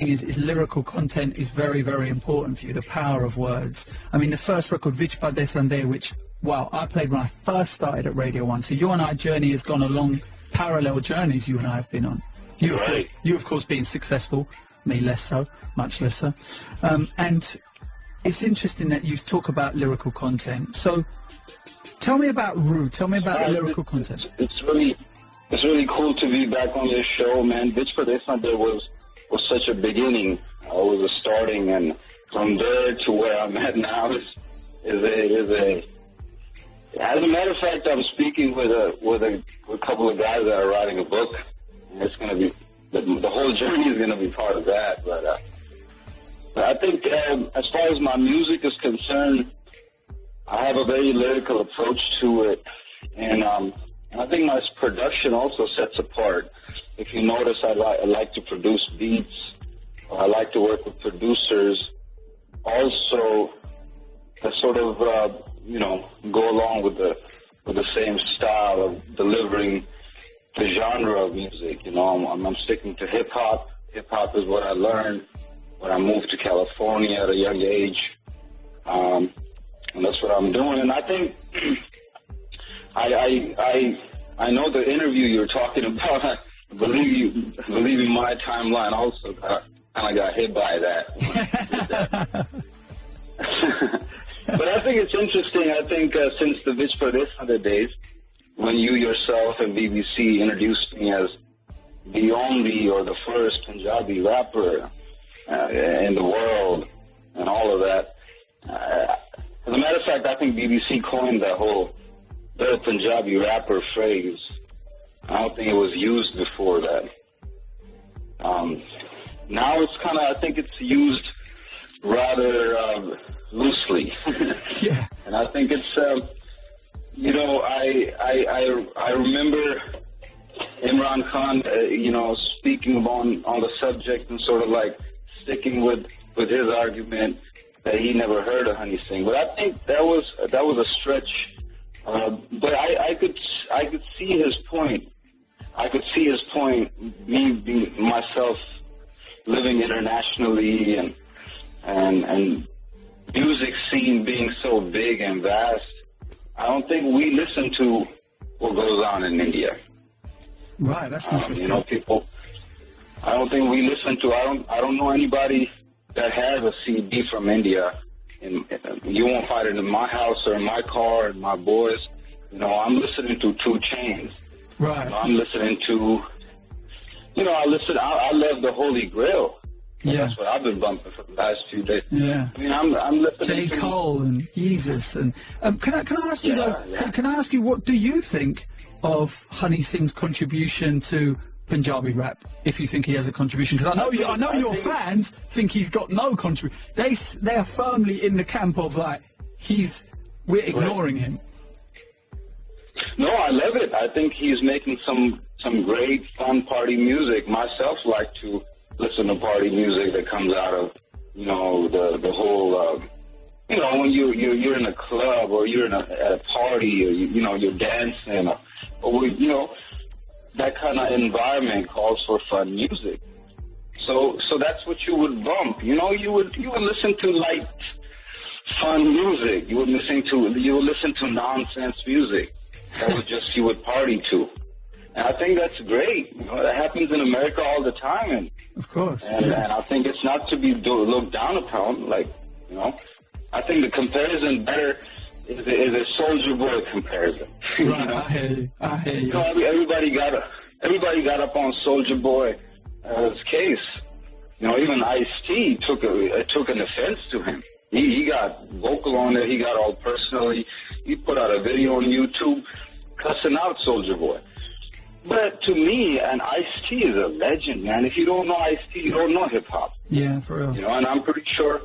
is lyrical content is very, very important for you, the power of words. I mean, the first record, Vich Padeh Sande, which, wow, I played when I first started at Radio 1. So you and I journey has gone along parallel journeys you and I have been on. You, of course, being successful, me less so, much less so. And it's interesting that you talk about lyrical content. So tell me about Rue. Tell me about the lyrical content. It's really cool to be back on this show, man. Vich Padeh Sande was such a beginning. It was a starting, and from there to where I'm at now is a. As a matter of fact, I'm speaking with a couple of guys that are writing a book. And it's going to be the whole journey is going to be part of that. But I think as far as my music is concerned, I have a very lyrical approach to it, and I think my production also sets apart. If you notice, I like to produce beats. I like to work with producers. Also, that sort of go along with the same style of delivering the genre of music. You know, I'm sticking to hip hop. Hip hop is what I learned when I moved to California at a young age, and that's what I'm doing. And I think I know the interview you're talking about. I believe in my timeline also kind of got hit by that. But I think it's interesting. I think since the Vich Padeh Sande days, when you yourself and BBC introduced me as the only or the first Punjabi rapper in the world and all of that. As a matter of fact, I think BBC coined that whole "the Punjabi rapper" phrase. I don't think it was used before that. Now it's kind of, I think it's used rather loosely. Yeah. And I think it's, I remember Imran Khan, speaking on the subject and sort of like sticking with his argument that he never heard of Honey Singh. But I think that was a stretch. But I could see his point. I could see his point. Me being myself living internationally and music scene being so big and vast, I don't think we listen to what goes on in India. Right, that's interesting. I don't think we listen to. I don't know anybody that has a CD from India. And you won't find it in my house or in my car and my boys. I'm listening to 2 Chainz. Right. I'm listening to. I love the Holy Grail. Yeah. That's what I've been bumping for the last few days. Yeah. I mean, I'm listening J. Cole and Jesus and can I ask you though? Yeah. Can I ask you, what do you think of Honey Singh's contribution to Punjabi rap? If you think he has a contribution, because I know your fans think he's got no contribution. They are firmly in the camp of like we're ignoring him. No, I love it. I think he's making some great fun party music. Myself like to listen to party music that comes out of the whole when you're in a club or you're at a party or you're dancing or that kind of environment calls for fun music. So that's what you would bump. You would listen to light, fun music. You would listen to nonsense music that you would party to. And I think that's great. That happens in America all the time. And of course. And I think it's not to be looked down upon. I think the comparison better is a Soulja Boy comparison. Right, I hear you. Everybody got up on Soulja Boy's case. Even Ice-T took an offense to him. He got vocal on it. He got all personal. He put out a video on YouTube cussing out Soulja Boy. But to me, an Ice-T is a legend, man. If you don't know Ice-T, you don't know hip-hop. Yeah, for real. And I'm pretty sure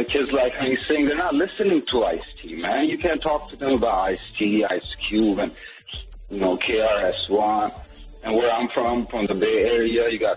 kids like Honey Singh, they're not listening to Ice-T, man. You can't talk to them about Ice-T, Ice Cube, and, KRS-One. And where I'm from the Bay Area, you got